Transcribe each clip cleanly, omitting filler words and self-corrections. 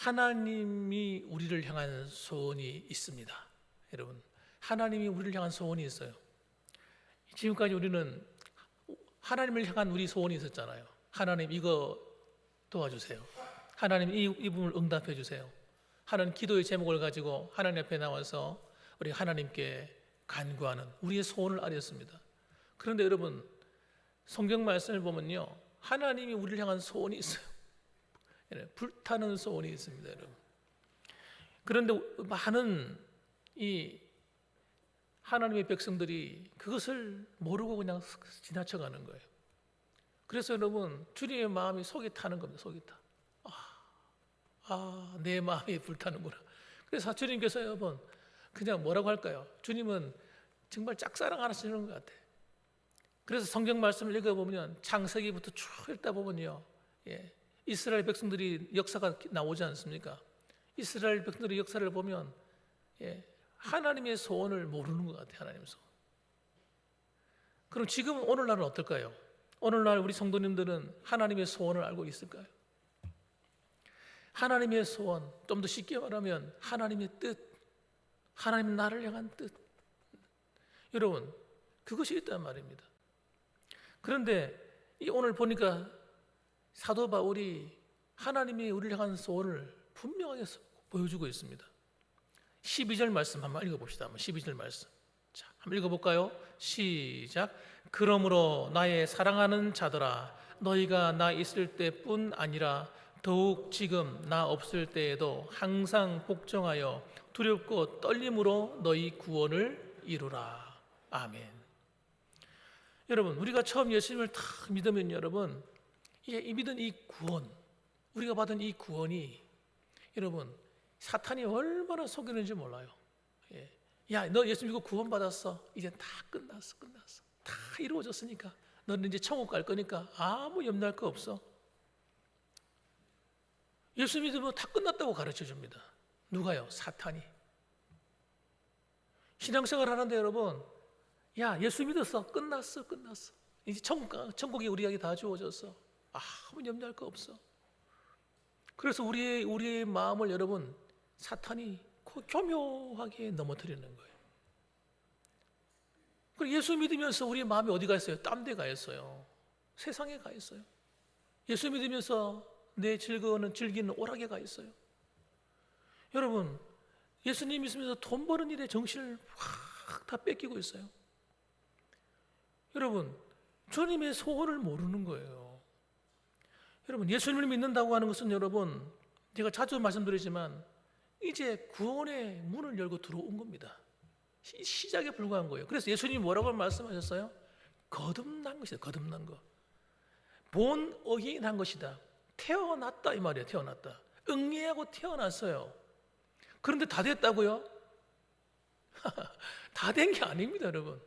하나님이 우리를 향한 소원이 있습니다. 여러분, 하나님이 우리를 향한 소원이 있어요. 지금까지 우리는 하나님을 향한 우리 소원이 있었잖아요. 하나님 이거 도와주세요. 하나님 이 부분을 응답해 주세요. 하나님 기도의 제목을 가지고 하나님 앞에 나와서 우리 하나님께 간구하는 우리의 소원을 아뢰었습니다. 그런데 여러분, 성경 말씀을 보면요, 하나님이 우리를 향한 소원이 있어요. 불타는 소원이 있습니다, 여러분. 그런데 많은 이 하나님의 백성들이 그것을 모르고 그냥 지나쳐가는 거예요. 그래서 여러분, 주님의 마음이 속이 타는 겁니다. 속이 타. 내 마음이 불타는구나. 그래서 주님께서 여러분 그냥 뭐라고 할까요? 주님은 정말 짝사랑 하시는 것 같아. 그래서 성경 말씀을 읽어보면 창세기부터 쭉 읽다 보면요, 이스라엘 백성들이 역사가 나오지 않습니까? 이스라엘 백성들의 역사를 보면 하나님의 소원을 모르는 것 같아요. 하나님의 소원. 그럼 지금 오늘날은 어떨까요? 오늘날 우리 성도님들은 하나님의 소원을 알고 있을까요? 하나님의 소원, 좀 더 쉽게 말하면 하나님의 뜻, 하나님 나를 향한 뜻. 여러분, 그것이 있단 말입니다. 그런데 오늘 보니까 사도 바울이 하나님이 우리를 향한 소원을 분명하게 보여주고 있습니다. 12절 말씀 한번 읽어봅시다. 12절 말씀. 자, 한번 읽어볼까요? 시작. 그러므로 나의 사랑하는 자들아, 너희가 나 있을 때뿐 아니라 더욱 지금 나 없을 때에도 항상 복종하여 두렵고 떨림으로 너희 구원을 이루라. 아멘. 여러분, 우리가 처음 예수님을 다 믿으면 여러분, 이 믿은 이 구원, 우리가 받은 이 구원이 여러분, 사탄이 얼마나 속이는지 몰라요. 야, 너 예수 믿고 구원 받았어. 이제 다 끝났어. 다 이루어졌으니까 너는 이제 천국 갈 거니까 아무 염려할 거 없어. 예수 믿으면 다 끝났다고 가르쳐 줍니다. 누가요? 사탄이. 신앙생활 하는데 여러분, 야, 예수 믿었어. 끝났어. 이제 천국이 우리에게 다 주어졌어. 아무 염려할 거 없어. 그래서 우리의 마음을 여러분, 사탄이 교묘하게 넘어뜨리는 거예요. 그리고 예수 믿으면서 우리의 마음이 어디 가 있어요? 딴 데 가 있어요. 세상에 가 있어요. 예수 믿으면서 내 즐기는 오락에 가 있어요. 여러분, 예수님 믿으면서 돈 버는 일에 정신을 확 다 뺏기고 있어요. 여러분, 주님의 소원을 모르는 거예요. 여러분, 예수님을 믿는다고 하는 것은 여러분, 제가 자주 말씀드리지만 이제 구원의 문을 열고 들어온 겁니다. 시작에 불과한 거예요. 그래서 예수님이 뭐라고 말씀하셨어요? 거듭난 것이다. 거듭난 거. 본 어게인한 것이다. 태어났다 이 말이에요. 태어났다. 응애하고 태어났어요. 그런데 다 됐다고요? 다 된 게 아닙니다, 여러분.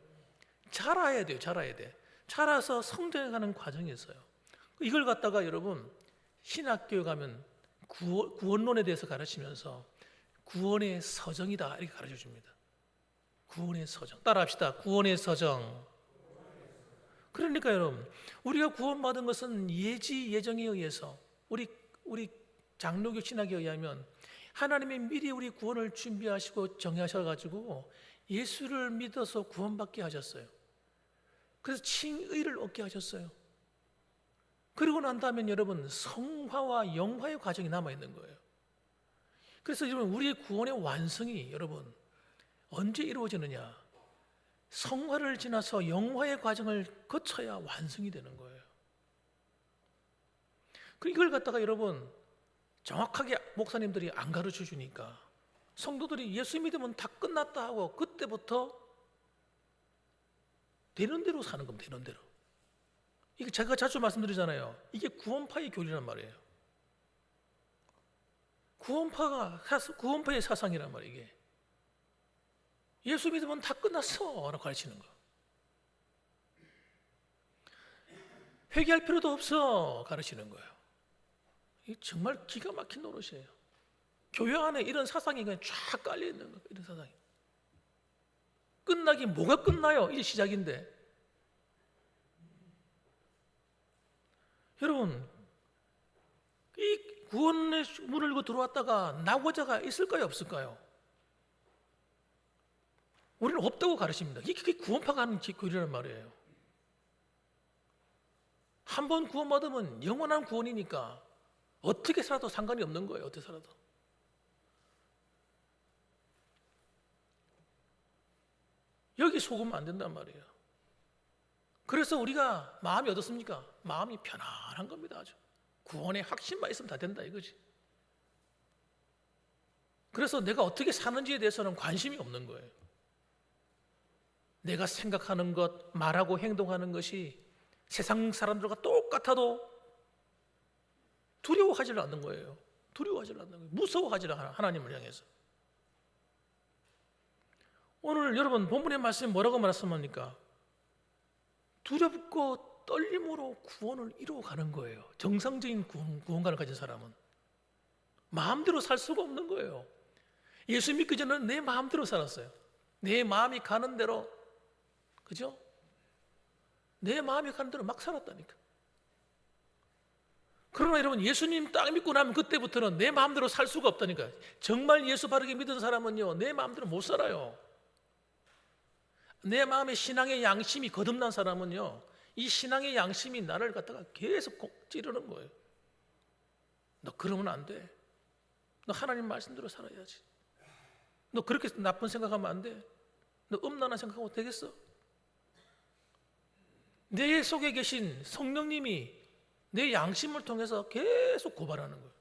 자라야 돼요. 자라야 돼. 자라서 성장해가는 과정이 있어요. 이걸 갖다가 여러분 신학교에 가면 구원론에 대해서 가르치면서 구원의 서정이다 이렇게 가르쳐 줍니다. 구원의 서정. 따라합시다. 구원의 서정. 그러니까 여러분, 우리가 구원받은 것은 예정에 의해서 우리 장로교 신학에 의하면 하나님이 미리 우리 구원을 준비하시고 정하셔가지고 예수를 믿어서 구원받게 하셨어요. 그래서 칭의를 얻게 하셨어요. 그리고 난 다음에 여러분 성화와 영화의 과정이 남아있는 거예요. 그래서 여러분 우리의 구원의 완성이 여러분 언제 이루어지느냐? 성화를 지나서 영화의 과정을 거쳐야 완성이 되는 거예요. 이걸 갖다가 여러분 정확하게 목사님들이 안 가르쳐 주니까 성도들이 예수 믿으면 다 끝났다 하고 그때부터 되는 대로 사는 겁니다. 되는 대로. 이게 제가 자주 말씀드리잖아요. 이게 구원파의 교리란 말이에요. 구원파의 사상이란 말이에요. 이게. 예수 믿으면 다 끝났어 라고 가르치는 거. 회개할 필요도 없어 가르치는 거예요. 이게 정말 기가 막힌 노릇이에요. 교회 안에 이런 사상이 그냥 쫙 깔려 있는 거예요. 이런 사상이. 끝나긴 뭐가 끝나요? 이제 시작인데. 여러분, 이 구원의 문을 열고 들어왔다가 나고자가 있을까요, 없을까요? 우리는 없다고 가르칩니다. 이게 구원파가 하는 교리란 말이에요. 한 번 구원받으면 영원한 구원이니까 어떻게 살아도 상관이 없는 거예요. 어떻게 살아도. 여기 속으면 안 된단 말이에요. 그래서 우리가 마음이 어떻습니까? 마음이 편안한 겁니다. 아주. 구원의 확신만 있으면 다 된다 이거지. 그래서 내가 어떻게 사는지에 대해서는 관심이 없는 거예요. 내가 생각하는 것, 말하고 행동하는 것이 세상 사람들과 똑같아도 두려워하지 않는 거예요. 두려워하지 않는 거예요. 무서워하지 않아요. 하나님을 향해서. 오늘 여러분 본문의 말씀이 뭐라고 말씀합니까? 두렵고 떨림으로 구원을 이루어가는 거예요. 정상적인 구원관을 가진 사람은 마음대로 살 수가 없는 거예요. 예수 믿기 전에는 내 마음대로 살았어요. 내 마음이 가는 대로, 그죠? 내 마음이 가는 대로 막 살았다니까. 그러나 여러분 예수님 딱 믿고 나면 그때부터는 내 마음대로 살 수가 없다니까. 정말 예수 바르게 믿은 사람은요 내 마음대로 못 살아요. 내 마음의 신앙의 양심이 거듭난 사람은요 이 신앙의 양심이 나를 갖다가 계속 찌르는 거예요. 너 그러면 안 돼. 너 하나님 말씀대로 살아야지. 너 그렇게 나쁜 생각하면 안 돼. 너 음란한 생각하고 되겠어? 내 속에 계신 성령님이 내 양심을 통해서 계속 고발하는 거예요.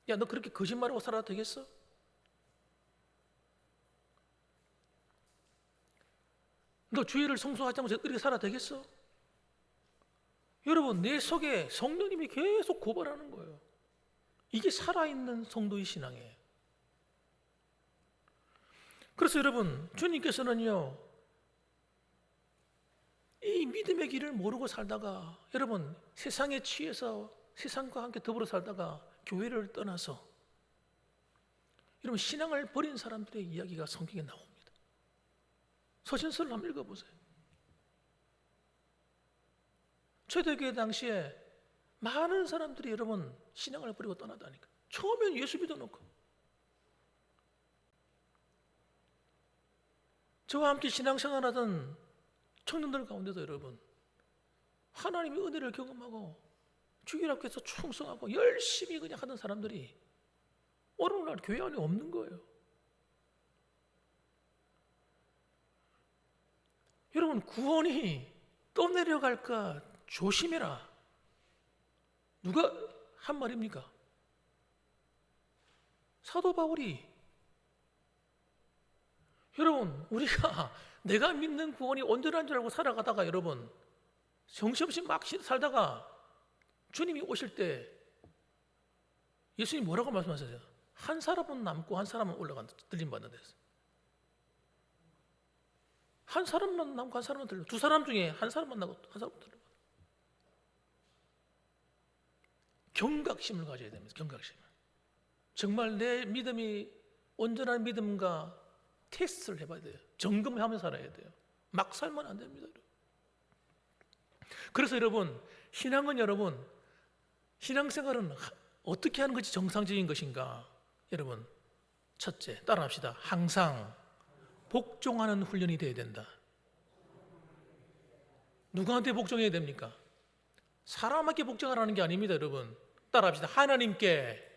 야, 너 그렇게 거짓말하고 살아도 되겠어? 너 주일을 성수하지 않고 그렇게 살아도 되겠어? 여러분, 내 속에 성령님이 계속 고발하는 거예요. 이게 살아있는 성도의 신앙이에요. 그래서 여러분, 주님께서는요, 이 믿음의 길을 모르고 살다가 여러분 세상에 취해서 세상과 함께 더불어 살다가 교회를 떠나서 여러분 신앙을 버린 사람들의 이야기가 성경에 나옵니다. 서신서를 한번 읽어보세요. 초대교회 당시에 많은 사람들이 여러분 신앙을 버리고 떠나다니까. 처음엔 예수 믿어놓고 저와 함께 신앙생활하던 청년들 가운데도 여러분 하나님의 은혜를 경험하고 주일학교에서 충성하고 열심히 그냥 하던 사람들이 어느 날 교회 안에 없는 거예요. 여러분 구원이 떠내려갈까 조심해라. 누가 한 말입니까? 사도 바울이. 여러분 우리가 내가 믿는 구원이 온전한 줄 알고 살아가다가 여러분 정신없이 막 살다가 주님이 오실 때 예수님이 뭐라고 말씀하셨어요? 한 사람은 남고 한 사람은 올라간다. 들림받는 데서. 한 사람만 남고 한 사람은 들림. 두 사람 중에 한 사람만 남고 한 사람은 들림. 경각심을 가져야 됩니다. 경각심을. 정말 내 믿음이 온전한 믿음과 테스트를 해봐야 돼요. 점검하면서 살아야 돼요. 막 살면 안 됩니다. 그래서 여러분 신앙은 여러분 신앙생활은 어떻게 하는 것이 정상적인 것인가? 여러분 첫째 따라합시다. 항상 복종하는 훈련이 되어야 된다. 누구한테 복종해야 됩니까? 사람에게 복종하라는 게 아닙니다. 여러분 따라합시다. 하나님께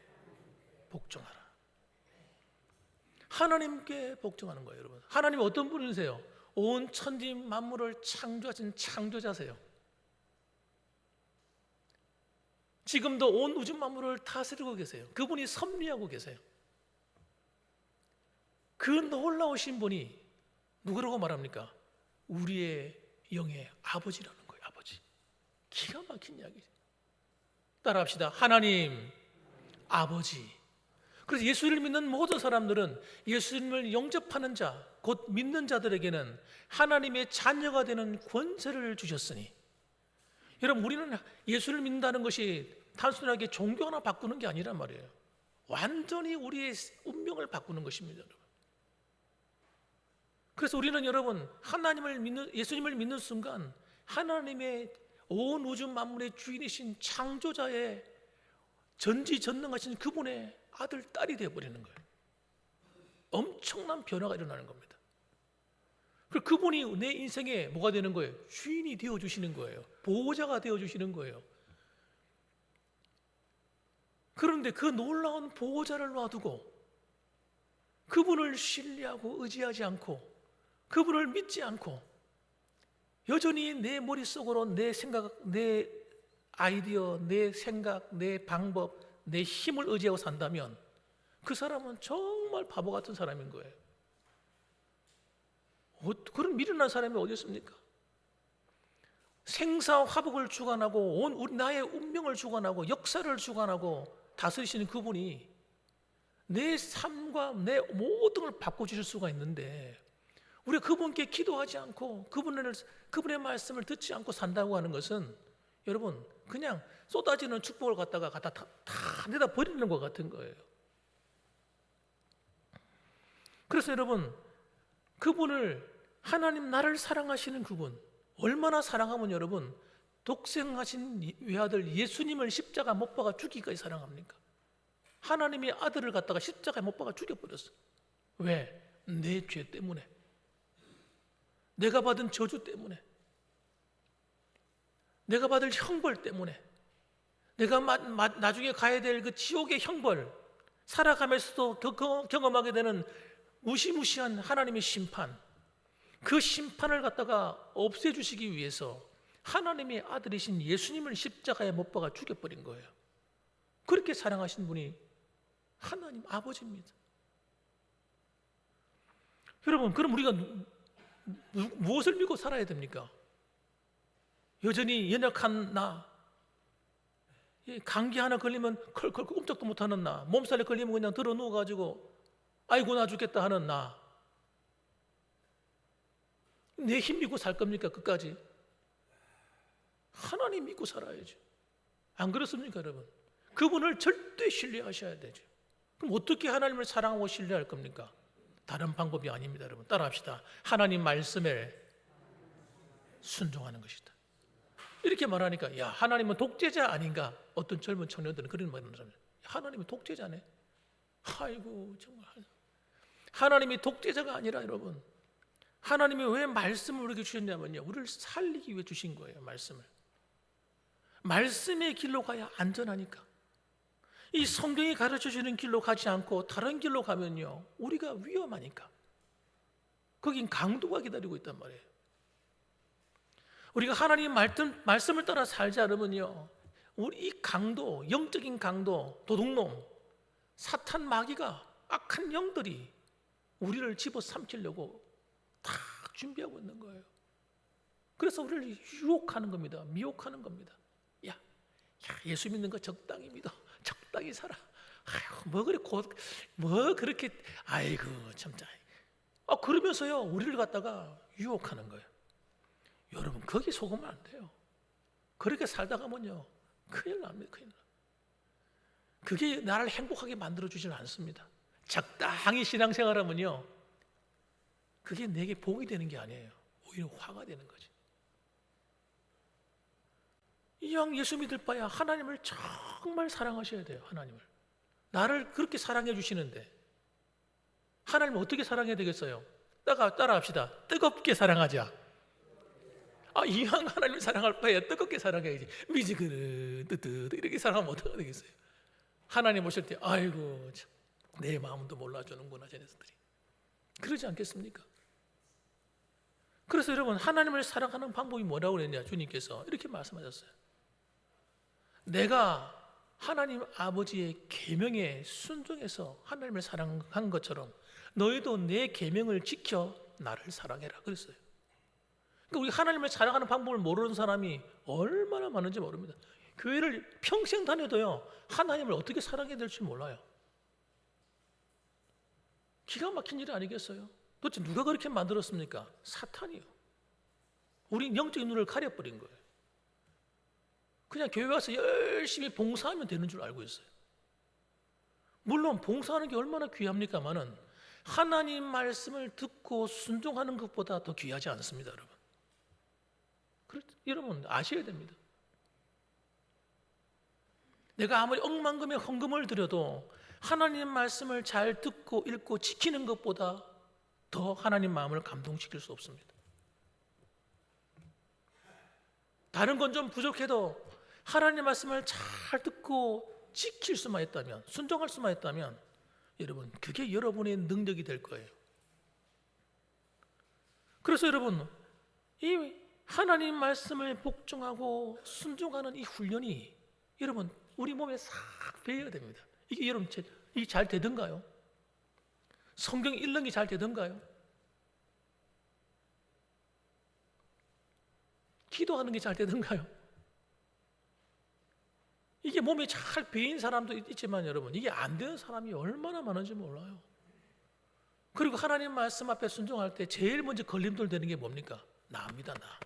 복종하라. 하나님께 복종하는 거예요. 여러분 하나님 어떤 분이세요? 온 천지 만물을 창조하신 창조자세요. 지금도 온 우주 만물을 다스리고 계세요. 그분이 섭리하고 계세요. 그 놀라우신 분이 누구라고 말합니까? 우리의 영의 아버지라는 거예요. 아버지. 기가 막힌 이야기죠. 따라합시다. 하나님 아버지. 그래서 예수를 믿는 모든 사람들은 예수님을 영접하는 자, 곧 믿는 자들에게는 하나님의 자녀가 되는 권세를 주셨으니, 여러분 우리는 예수를 믿는다는 것이 단순하게 종교 하나 바꾸는 게 아니란 말이에요. 완전히 우리의 운명을 바꾸는 것입니다. 여러분. 그래서 우리는 여러분 하나님을 믿는, 예수님을 믿는 순간 하나님의 온 우주 만물의 주인이신 창조자의 전지전능하신 그분의 아들, 딸이 되어버리는 거예요. 엄청난 변화가 일어나는 겁니다. 그리고 그분이 내 인생에 뭐가 되는 거예요? 주인이 되어주시는 거예요. 보호자가 되어주시는 거예요. 그런데 그 놀라운 보호자를 놔두고 그분을 신뢰하고 의지하지 않고 그분을 믿지 않고 여전히 내 머릿속으로 내 생각, 내 아이디어, 내 생각, 내 방법, 내 힘을 의지하고 산다면 그 사람은 정말 바보 같은 사람인 거예요. 그런 미련한 사람이 어디 있습니까? 생사화복을 주관하고 온 우리 나의 운명을 주관하고 역사를 주관하고 다스리시는 그분이 내 삶과 내 모든 걸 바꿔주실 수가 있는데 우리가 그분께 기도하지 않고 그분의 말씀을 듣지 않고 산다고 하는 것은 여러분 그냥 쏟아지는 축복을 갖다가 다 내다 버리는 것 같은 거예요. 그래서 여러분 그분을 하나님 나를 사랑하시는 그분 얼마나 사랑하면 여러분 독생하신 외아들 예수님을 십자가 못 박아 죽이기까지 사랑합니까? 하나님이 아들을 갖다가 십자가에 못 박아 죽여버렸어. 왜? 내 죄 때문에, 내가 받은 저주 때문에, 내가 받을 형벌 때문에, 내가 나중에 가야 될 그 지옥의 형벌, 살아가면서도 경험하게 되는 무시무시한 하나님의 심판, 그 심판을 갖다가 없애주시기 위해서 하나님의 아들이신 예수님을 십자가에 못 박아 죽여버린 거예요. 그렇게 사랑하신 분이 하나님 아버지입니다. 여러분, 그럼 우리가 무엇을 믿고 살아야 됩니까? 여전히 연약한 나, 감기 하나 걸리면 컬컬 꼼짝도 못하는 나, 몸살에 걸리면 그냥 들어 누워가지고 아이고 나 죽겠다 하는 나, 내 힘 믿고 살 겁니까? 끝까지? 하나님 믿고 살아야죠. 안 그렇습니까, 여러분? 그분을 절대 신뢰하셔야 되죠. 그럼 어떻게 하나님을 사랑하고 신뢰할 겁니까? 다른 방법이 아닙니다, 여러분. 따라합시다. 하나님 말씀에 순종하는 것이다. 이렇게 말하니까 야, 하나님은 독재자 아닌가? 어떤 젊은 청년들은 그런 말을 하잖아요. 하나님은 독재자네. 아이고 정말 하나님이 독재자가 아니라 여러분 하나님이 왜 말씀을 우리에게 주셨냐면요, 우리를 살리기 위해 주신 거예요. 말씀의 길로 가야 안전하니까. 이 성경이 가르쳐주는 길로 가지 않고 다른 길로 가면요 우리가 위험하니까. 거긴 강도가 기다리고 있단 말이에요. 우리가 하나님 말씀을 따라 살지 않으면요 우리 이 강도, 영적인 강도, 도둑놈, 사탄 마귀가, 악한 영들이 우리를 집어삼키려고 다 준비하고 있는 거예요. 그래서 우리를 유혹하는 겁니다. 미혹하는 겁니다. 야, 예수 믿는 거 적당히 믿어. 적당히 살아. 아이고, 뭐 그렇게, 아이고, 참자. 그러면서요, 우리를 갖다가 유혹하는 거예요. 여러분, 거기 속으면 안 돼요. 그렇게 살다 가면요, 큰일 납니다, 큰일 나. 그게 나를 행복하게 만들어주지는 않습니다. 적당히 신앙생활하면요, 그게 내게 복이 되는 게 아니에요. 오히려 화가 되는 거지. 이왕 예수 믿을 바야 하나님을 정말 사랑하셔야 돼요. 하나님을. 나를 그렇게 사랑해 주시는데 하나님을 어떻게 사랑해야 되겠어요? 따라합시다. 뜨겁게 사랑하자. 이왕 하나님을 사랑할 바야 뜨겁게 사랑해야지. 미지근한 뜨뜻 이렇게 사랑하면 어떻게 되겠어요? 하나님 오실 때 아이고 참, 내 마음도 몰라주는구나 쟤네들이. 그러지 않겠습니까? 그래서 여러분 하나님을 사랑하는 방법이 뭐라고 그랬냐? 주님께서 이렇게 말씀하셨어요. 내가 하나님 아버지의 계명에 순종해서 하나님을 사랑한 것처럼 너희도 내 계명을 지켜 나를 사랑해라 그랬어요. 그러니까 우리 하나님을 사랑하는 방법을 모르는 사람이 얼마나 많은지 모릅니다. 교회를 평생 다녀도요 하나님을 어떻게 사랑해야 될지 몰라요. 기가 막힌 일 아니겠어요? 도대체 누가 그렇게 만들었습니까? 사탄이요. 우리 영적인 눈을 가려버린 거예요. 그냥 교회 와서 열심히 봉사하면 되는 줄 알고 있어요. 물론 봉사하는 게 얼마나 귀합니까마는 하나님 말씀을 듣고 순종하는 것보다 더 귀하지 않습니다, 여러분. 여러분 아셔야 됩니다. 내가 아무리 억만금의 헌금을 드려도 하나님 말씀을 잘 듣고 읽고 지키는 것보다 더 하나님 마음을 감동시킬 수 없습니다. 다른 건 좀 부족해도 하나님 말씀을 잘 듣고 지킬 수만 있다면, 순종할 수만 있다면 여러분, 그게 여러분의 능력이 될 거예요. 그래서 여러분, 이 하나님 말씀을 복종하고 순종하는 이 훈련이 여러분 우리 몸에 싹 배어야 됩니다. 이게 여러분 이게 잘 되던가요? 성경 읽는 게 잘 되던가요? 기도하는 게 잘 되던가요? 이게 몸에 잘 배인 사람도 있지만 여러분, 이게 안 되는 사람이 얼마나 많은지 몰라요. 그리고 하나님 말씀 앞에 순종할 때 제일 먼저 걸림돌 되는 게 뭡니까? 나입니다. 나.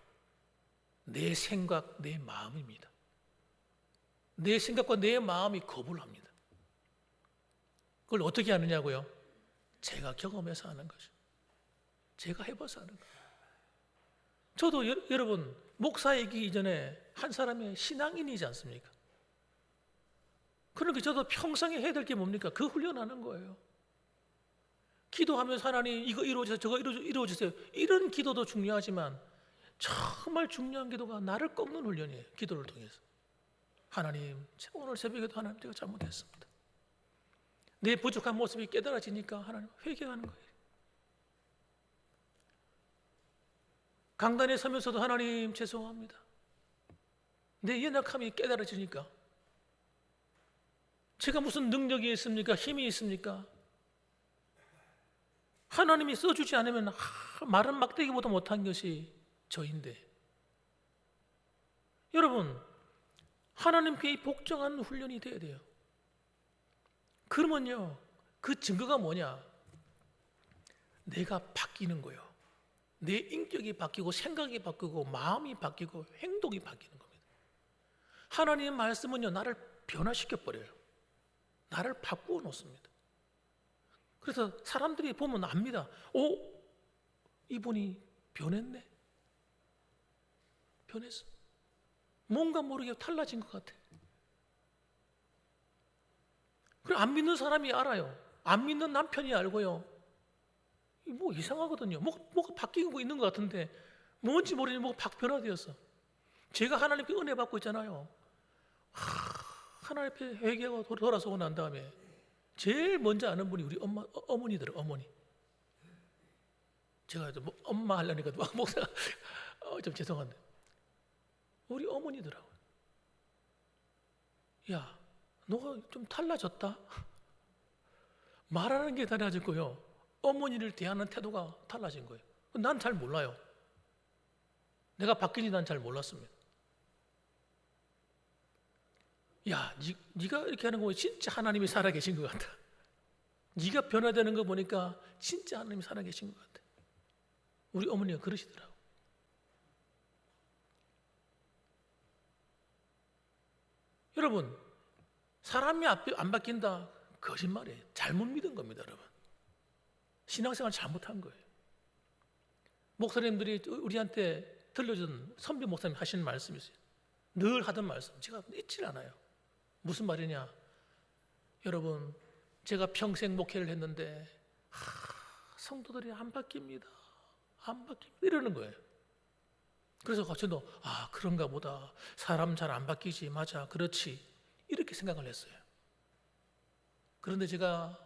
내 생각, 내 마음입니다. 내 생각과 내 마음이 거부를 합니다. 그걸 어떻게 하느냐고요? 제가 경험해서 하는 거죠. 제가 해봐서 하는 거예요. 저도 여러분 목사이기 이전에 한 사람의 신앙인이지 않습니까? 그러니까 저도 평생에 해야 될 게 뭡니까? 그 훈련하는 거예요. 기도하면서 하나님 이거 이루어주세요, 저거 이루어주세요. 이런 기도도 중요하지만 정말 중요한 기도가 나를 꺾는 훈련이에요. 기도를 통해서. 하나님, 오늘 새벽에도 하나님 제가 잘못했습니다. 내 부족한 모습이 깨달아지니까 하나님 회개하는 거예요. 강단에 서면서도 하나님 죄송합니다. 내 연약함이 깨달아지니까 제가 무슨 능력이 있습니까? 힘이 있습니까? 하나님이 써주지 않으면 마른 막대기보다 못한 것이 저인데, 여러분 하나님께 복종하는 훈련이 돼야 돼요. 그러면요, 그 증거가 뭐냐? 내가 바뀌는 거예요. 내 인격이 바뀌고 생각이 바뀌고 마음이 바뀌고 행동이 바뀌는 겁니다. 하나님의 말씀은요, 나를 변화시켜 버려요. 나를 바꾸어 놓습니다. 그래서 사람들이 보면 압니다. 이분이 변했네. 변했어. 뭔가 모르게 달라진 것 같아. 그리고 안 믿는 사람이 알아요. 안 믿는 남편이 알고요. 뭐 이상하거든요. 뭐가 바뀌고 있는 것 같은데 뭔지 모르니 뭐가 변화되었어. 제가 하나님께 은혜 받고 있잖아요. 하나님 앞에 회개하고 돌아서고 난 다음에 제일 먼저 아는 분이 우리 어머니들, 어머니. 제가 뭐 엄마 하려니까 목사가 좀 죄송한데 우리 어머니더라고요. 야, 너가 좀 달라졌다. 말하는 게 달라졌고요, 어머니를 대하는 태도가 달라진 거예요. 난 잘 몰라요. 내가 바뀐지 난 잘 몰랐습니다. 야, 네가 이렇게 하는 거 보면 진짜 하나님이 살아계신 것 같다. 네가 변화되는 거 보니까 진짜 하나님이 살아계신 것 같아. 우리 어머니가 그러시더라고. 여러분, 사람이 안 바뀐다, 거짓말이에요. 잘못 믿은 겁니다, 여러분. 신앙생활 잘못한 거예요. 목사님들이 우리한테 들려준 선배 목사님 하시는 말씀이 있어요. 늘 하던 말씀, 제가 잊질 않아요. 무슨 말이냐? 여러분, 제가 평생 목회를 했는데 성도들이 안 바뀝니다. 안 바뀝니다. 이러는 거예요. 그래서 저도 그런가 보다. 사람 잘 안 바뀌지. 맞아, 그렇지. 이렇게 생각을 했어요. 그런데 제가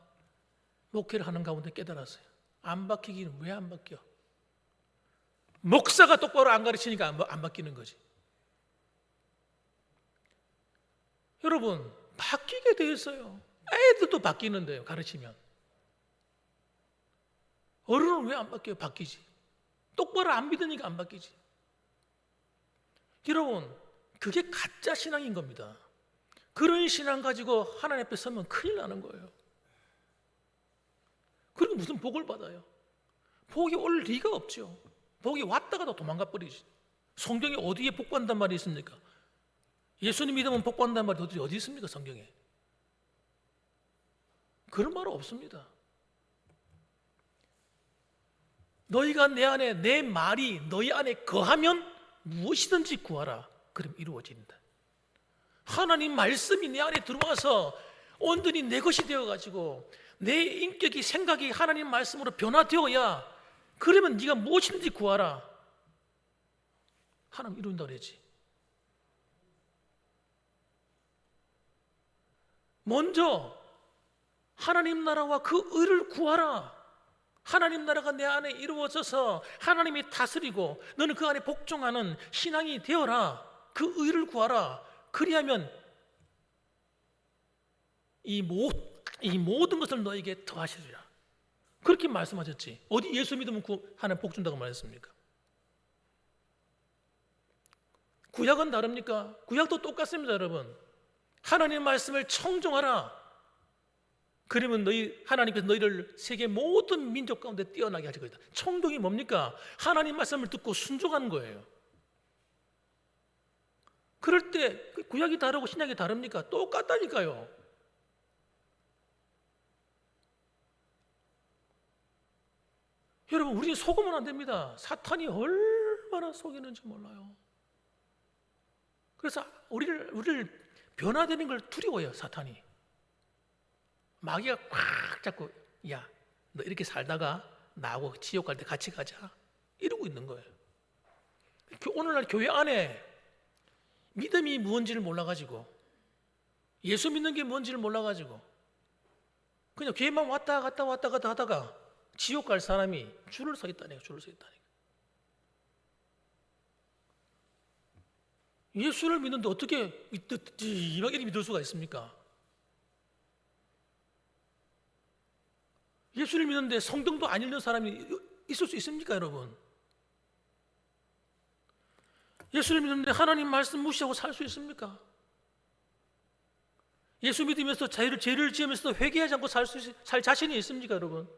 목회를 하는 가운데 깨달았어요. 안 바뀌기는 왜 안 바뀌어? 목사가 똑바로 안 가르치니까 안 바뀌는 거지. 여러분, 바뀌게 돼 있어요. 애들도 바뀌는데요, 가르치면. 어른은 왜 안 바뀌어요? 바뀌지. 똑바로 안 믿으니까 안 바뀌지. 여러분, 그게 가짜 신앙인 겁니다. 그런 신앙 가지고 하나님 앞에 서면 큰일 나는 거예요. 그리고 무슨 복을 받아요? 복이 올 리가 없죠. 복이 왔다가도 도망가 버리지. 성경에 어디에 복 받는단 말이 있습니까? 예수님 믿으면 복 받는단 말이 어디 있습니까, 성경에? 그런 말 없습니다. 너희가 내 안에, 내 말이 너희 안에 거하면 무엇이든지 구하라. 그럼 이루어진다. 하나님 말씀이 내 안에 들어와서 온전히 내 것이 되어가지고 내 인격이 생각이 하나님 말씀으로 변화되어야, 그러면 네가 무엇이든지 구하라. 하나님 이룬다 그랬지. 먼저 하나님 나라와 그 의를 구하라. 하나님 나라가 내 안에 이루어져서 하나님이 다스리고 너는 그 안에 복종하는 신앙이 되어라. 그 의를 구하라. 그리하면 이 모든 것을 너에게 더하시리라. 그렇게 말씀하셨지. 어디 예수 믿으면 하나님 복 준다고 말했습니까? 구약은 다릅니까? 구약도 똑같습니다, 여러분. 하나님 말씀을 청종하라. 그러면 하나님께서 너희를 세계 모든 민족 가운데 뛰어나게 하실 것이다. 청종이 뭡니까? 하나님 말씀을 듣고 순종하는 거예요. 그럴 때 구약이 다르고 신약이 다릅니까? 똑같다니까요. 여러분, 우리는 속으면 안 됩니다. 사탄이 얼마나 속이는지 몰라요. 그래서 우리를 변화되는 걸 두려워해요, 사탄이. 마귀가 꽉 잡고, 야, 너 이렇게 살다가 나하고 지옥 갈 때 같이 가자, 이러고 있는 거예요. 오늘날 교회 안에 믿음이 무엇인지를 몰라가지고, 예수 믿는 게 뭔지를 몰라가지고 그냥 교회만 왔다 갔다 하다가 지옥 갈 사람이 줄을 서 있다니까. 줄을 서 있다니까. 예수를 믿는데 어떻게 이렇게 믿을 수가 있습니까? 예수를 믿는데 성경도 안 읽는 사람이 있을 수 있습니까, 여러분? 예수를 믿는데 하나님 말씀 무시하고 살 수 있습니까? 예수 믿으면서 죄를 지으면서 회개하지 않고 살 자신이 있습니까, 여러분?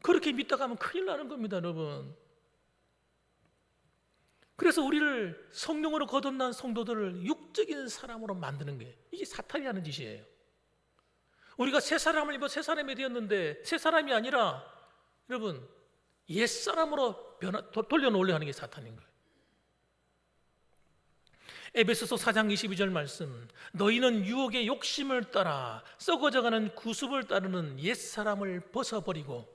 그렇게 믿다가 하면 큰일 나는 겁니다, 여러분. 그래서 우리를 성령으로 거듭난 성도들을 육적인 사람으로 만드는 게, 이게 사탄이 하는 짓이에요. 우리가 새 사람을 입어 새 사람이 되었는데 새 사람이 아니라, 여러분, 옛 사람으로 돌려놓으려 하는 게 사탄인 거예요. 에베소서 4장 22절 말씀, 너희는 유혹의 욕심을 따라 썩어져가는 구습을 따르는 옛 사람을 벗어버리고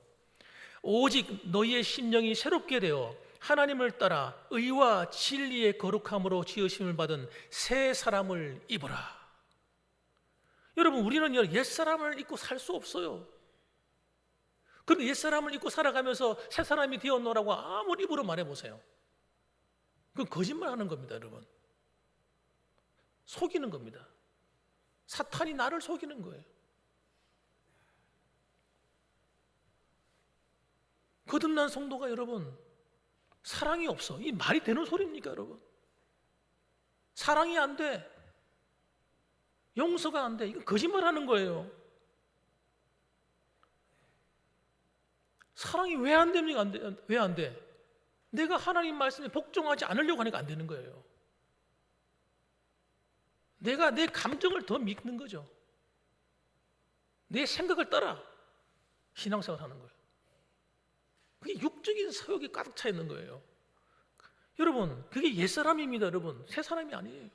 오직 너희의 심령이 새롭게 되어 하나님을 따라 의와 진리의 거룩함으로 지으심을 받은 새 사람을 입어라. 여러분, 우리는 옛 사람을 입고 살 수 없어요. 그런데 옛 사람을 입고 살아가면서 새 사람이 되었노라고 아무리 입으로 말해보세요. 그건 거짓말하는 겁니다, 여러분. 속이는 겁니다. 사탄이 나를 속이는 거예요. 거듭난 성도가, 여러분, 사랑이 없어. 이 말이 되는 소리입니까, 여러분? 사랑이 안 돼. 용서가 안 돼. 이건 거짓말하는 거예요. 사랑이 왜 안 됩니까? 왜 안 돼? 내가 하나님 말씀에 복종하지 않으려고 하니까 안 되는 거예요. 내가 내 감정을 더 믿는 거죠. 내 생각을 따라 신앙생활 하는 거예요. 그게 육적인 사욕이 가득 차 있는 거예요. 여러분, 그게 옛사람입니다, 여러분. 새 사람이 아니에요.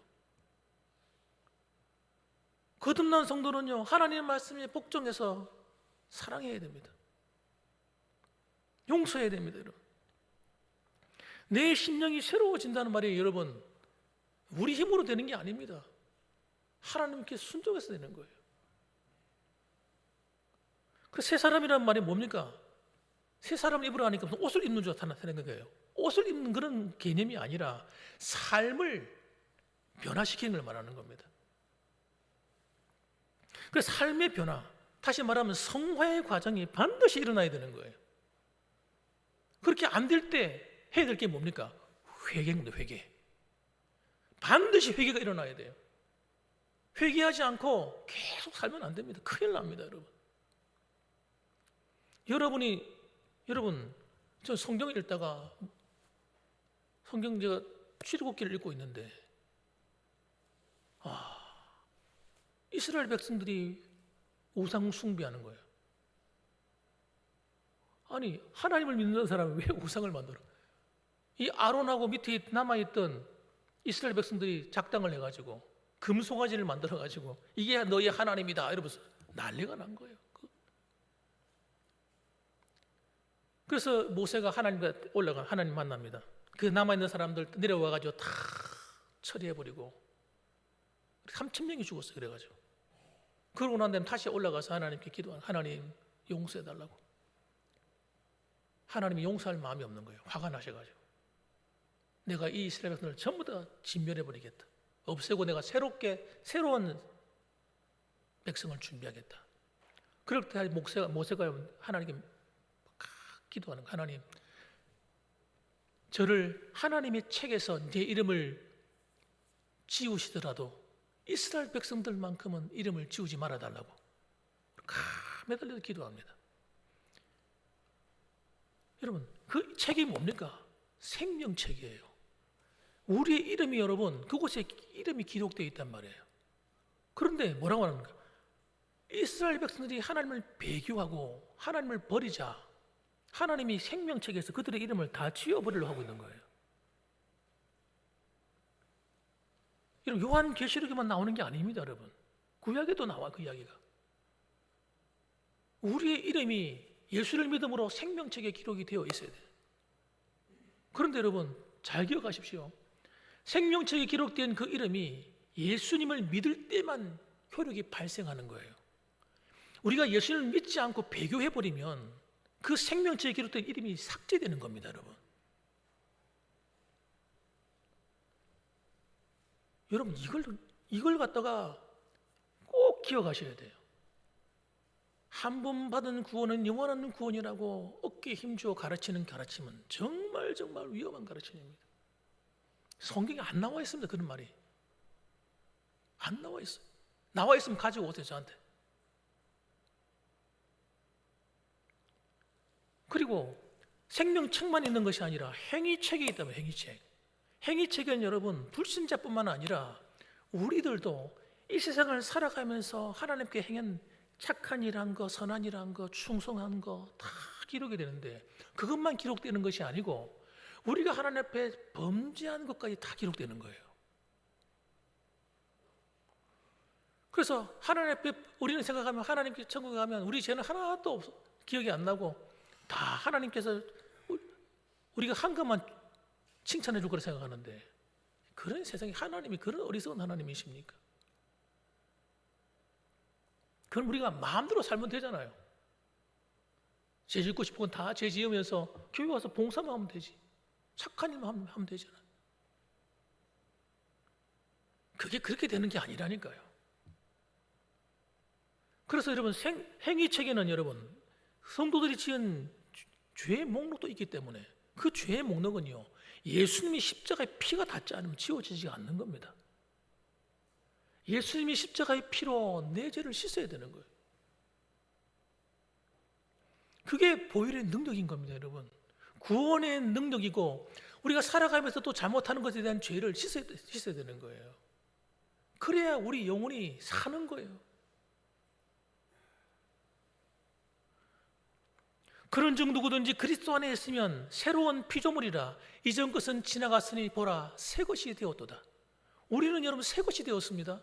거듭난 성도는요, 하나님의 말씀에 복종해서 사랑해야 됩니다. 용서해야 됩니다, 여러분. 내 심령이 새로워진다는 말이에요, 여러분. 우리 힘으로 되는 게 아닙니다. 하나님께 순종해서 되는 거예요. 그 새 사람이라는 말이 뭡니까? 새 사람을 입으라 하니까 무슨 옷을 입는 줄 나타나는 거예요. 옷을 입는 그런 개념이 아니라 삶을 변화시키는 걸 말하는 겁니다. 그래서 삶의 변화, 다시 말하면 성화의 과정이 반드시 일어나야 되는 거예요. 그렇게 안 될 때 해야 될 게 뭡니까? 회개입니다, 회개. 반드시 회개가 일어나야 돼요. 회개하지 않고 계속 살면 안 됩니다. 큰일 납니다, 여러분. 여러분, 저 성경을 읽다가 성경 제가 출애굽기를 읽고 있는데, 이스라엘 백성들이 우상 숭배하는 거예요. 아니, 하나님을 믿는 사람이 왜 우상을 만들어? 이 아론하고 밑에 남아있던 이스라엘 백성들이 작당을 해가지고 금송아지를 만들어가지고 이게 너희 하나님이다 이러면서 난리가 난 거예요. 그래서 모세가 하나님과 올라가 하나님 만납니다. 그 남아있는 사람들 내려와가지고 다 처리해버리고 3,000명이 죽었어요. 그래가지고 그러고 난 다음에 다시 올라가서 하나님께 기도하는, 하나님 용서해달라고. 하나님이 용서할 마음이 없는 거예요. 화가 나셔가지고 내가 이 이스라엘 백성을 전부 다 진멸해버리겠다, 없애고 내가 새로운 백성을 준비하겠다. 그럴 때 모세가 하나님께 기도하는 거예요. 하나님, 저를 하나님의 책에서 내 이름을 지우시더라도 이스라엘 백성들만큼은 이름을 지우지 말아달라고 매달려서 기도합니다. 여러분, 그 책이 뭡니까? 생명책이에요. 우리의 이름이, 여러분, 그곳에 이름이 기록되어 있단 말이에요. 그런데 뭐라고 하는가? 이스라엘 백성들이 하나님을 배교하고 하나님을 버리자 하나님이 생명책에서 그들의 이름을 다 지워버리려고 하고 있는 거예요. 여러분, 요한계시록에만 나오는 게 아닙니다. 여러분, 구약에도 나와 그 이야기가. 우리의 이름이 예수를 믿음으로 생명책에 기록이 되어 있어야 돼요. 그런데 여러분, 잘 기억하십시오. 생명책에 기록된 그 이름이 예수님을 믿을 때만 효력이 발생하는 거예요. 우리가 예수님을 믿지 않고 배교해버리면 그 생명책에 기록된 이름이 삭제되는 겁니다. 여러분, 이걸 갖다가 꼭 기억하셔야 돼요. 한 번 받은 구원은 영원한 구원이라고 어깨에 힘주어 가르치는 가르침은 정말 위험한 가르침입니다. 성경에 안 나와 있습니다. 그런 말이 안 나와 있어요. 나와 있으면 가지고 오세요, 저한테. 그리고 생명책만 있는 것이 아니라 행위책이 있다면 행위책은 여러분, 불신자뿐만 아니라 우리들도 이 세상을 살아가면서 하나님께 행한 착한 일 한 거, 선한 일 한 거, 충성한 거 다 기록이 되는데, 그것만 기록되는 것이 아니고 우리가 하나님 앞에 범죄한 것까지 다 기록되는 거예요. 그래서 하나님 앞에 우리는 생각하면, 하나님께 천국에 가면 우리 죄는 하나도 기억이 안 나고 다 하나님께서 우리가 한 것만 칭찬해 줄 거라 생각하는데, 그런 세상에 하나님이 그런 어리석은 하나님이십니까? 그럼 우리가 마음대로 살면 되잖아요. 죄 짓고 싶은 건 다 죄 지으면서 교회 와서 봉사만 하면 되지, 착한 일만 하면 되잖아요. 그게 그렇게 되는 게 아니라니까요. 그래서 여러분, 행위책에는 여러분, 성도들이 지은 죄의 목록도 있기 때문에 그 죄의 목록은요, 예수님이 십자가에 피가 닿지 않으면 지워지지 않는 겁니다. 예수님이 십자가의 피로 내 죄를 씻어야 되는 거예요. 그게 보혈의 능력인 겁니다, 여러분. 구원의 능력이고, 우리가 살아가면서 또 잘못하는 것에 대한 죄를 씻어야 되는 거예요. 그래야 우리 영혼이 사는 거예요. 그런 중 누구든지 그리스도 안에 있으면 새로운 피조물이라, 이전 것은 지나갔으니 보라 새 것이 되었도다. 우리는 여러분 새 것이 되었습니다.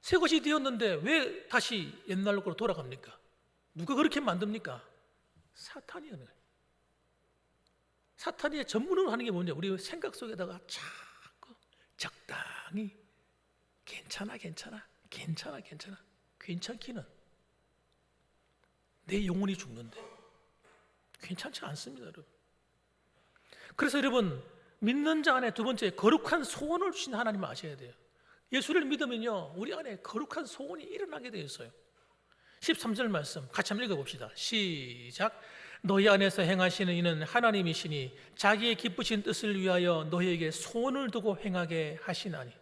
새 것이 되었는데 왜 다시 옛날로 돌아갑니까? 누가 그렇게 만듭니까? 사탄이 하는 거예요. 사탄이 전문으로 하는 게 뭐냐? 우리 생각 속에다가 자꾸 적당히 괜찮기는 내 영혼이 죽는데 괜찮지 않습니다, 여러분. 그래서 여러분, 믿는 자 안에 두 번째, 거룩한 소원을 주신 하나님을 아셔야 돼요. 예수를 믿으면요, 우리 안에 거룩한 소원이 일어나게 되어 있어요. 13절 말씀 같이 한번 읽어봅시다. 시작. 너희 안에서 행하시는 이는 하나님이시니 자기의 기쁘신 뜻을 위하여 너희에게 소원을 두고 행하게 하시나니.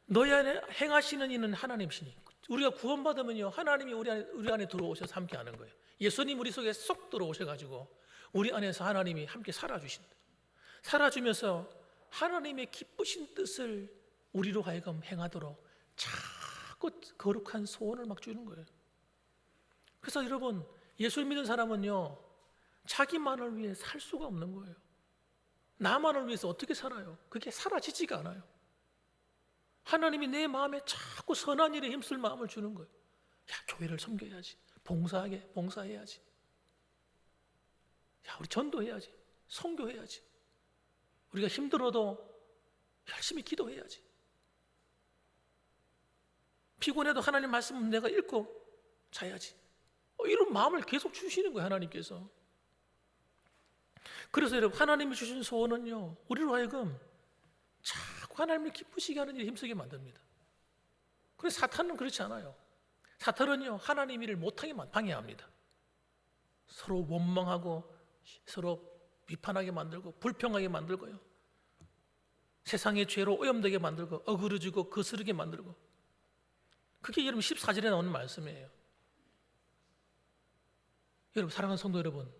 너희 안에 행하시는 이는 하나님이시니, 우리가 구원받으면요, 하나님이 우리 안에 들어오셔서 함께 하는 거예요. 예수님 우리 속에 쏙 들어오셔가지고 우리 안에서 하나님이 함께 살아주신다. 살아주면서 하나님의 기쁘신 뜻을 우리로 하여금 행하도록 자꾸 거룩한 소원을 막 주는 거예요. 그래서 여러분, 예수를 믿는 사람은요, 자기만을 위해 살 수가 없는 거예요. 나만을 위해서 어떻게 살아요? 그게 사라지지가 않아요. 하나님이 내 마음에 자꾸 선한 일에 힘쓸 마음을 주는 거예요. 야, 교회를 섬겨야지. 봉사해야지. 야, 우리 전도해야지. 선교해야지. 우리가 힘들어도 열심히 기도해야지. 피곤해도 하나님 말씀 내가 읽고 자야지. 이런 마음을 계속 주시는 거예요, 하나님께서. 그래서 여러분, 하나님이 주신 소원은요, 우리로 하여금 자꾸 하나님을 기쁘시게 하는 일에 힘쓰게 만듭니다. 그래서 사탄은 그렇지 않아요. 사탄은요, 하나님 일을 못하게 방해합니다. 서로 원망하고 서로 비판하게 만들고 불평하게 만들고요, 세상의 죄로 오염되게 만들고 어그러지고 거스르게 만들고. 그게 여러분 14절에 나오는 말씀이에요. 여러분, 사랑하는 성도 여러분,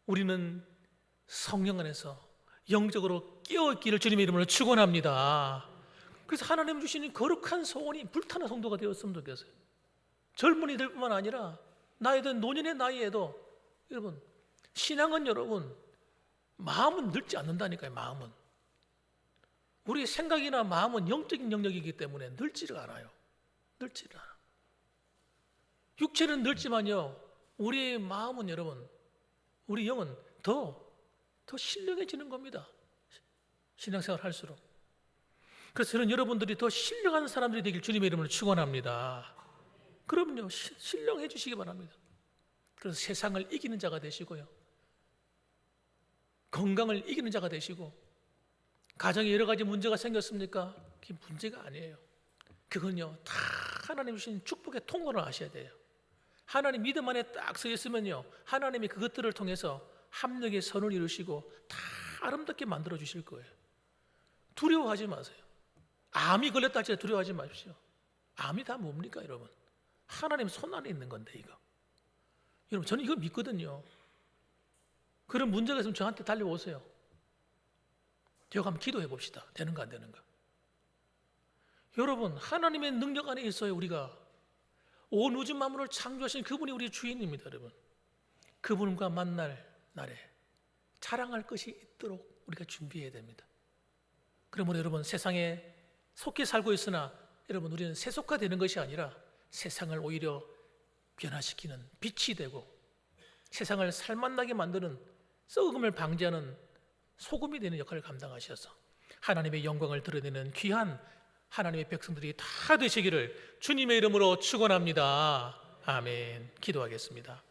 우리는 성령 안에서 영적으로 깨어있기를 주님의 이름으로 축원합니다. 그래서 하나님 주시는 거룩한 소원이 불타는 성도가 되었으면 좋겠어요. 젊은이들뿐만 아니라 나이든 노년의 나이에도 여러분, 신앙은 여러분 마음은 늙지 않는다니까요. 마음은, 우리의 생각이나 마음은 영적인 영역이기 때문에 늙지를 않아요. 늙지를 않아. 육체는 늙지만요, 우리의 마음은 여러분, 우리 영은 더 신령해지는 겁니다. 신앙생활 할수록. 그래서 저는 여러분들이 더 신령한 사람들이 되길 주님의 이름으로 축원합니다. 그럼요, 신령해 주시기 바랍니다. 그래서 세상을 이기는 자가 되시고요, 건강을 이기는 자가 되시고, 가정에 여러 가지 문제가 생겼습니까? 그게 문제가 아니에요. 그건요, 다 하나님 주신 축복의 통로를 아셔야 돼요. 하나님 믿음 안에 딱 서 있으면요, 하나님이 그것들을 통해서 합력의 선을 이루시고 다 아름답게 만들어 주실 거예요. 두려워하지 마세요. 암이 걸렸다 할지 두려워하지 마십시오. 암이 다 뭡니까 여러분? 하나님 손 안에 있는 건데 이거. 여러분, 저는 이거 믿거든요. 그런 문제가 있으면 저한테 달려오세요. 제가 한번 기도해 봅시다. 되는가 안 되는가. 여러분, 하나님의 능력 안에 있어요. 우리가 온 우주 만물을 창조하신 그분이 우리 주인입니다. 여러분, 그분과 만날 날에 자랑할 것이 있도록 우리가 준비해야 됩니다. 그러므로 여러분, 세상에 속해 살고 있으나 여러분, 우리는 세속화되는 것이 아니라 세상을 오히려 변화시키는 빛이 되고 세상을 살맛나게 만드는 썩음을 방지하는 소금이 되는 역할을 감당하셔서 하나님의 영광을 드러내는 귀한 하나님의 백성들이 다 되시기를 주님의 이름으로 축원합니다. 아멘. 기도하겠습니다.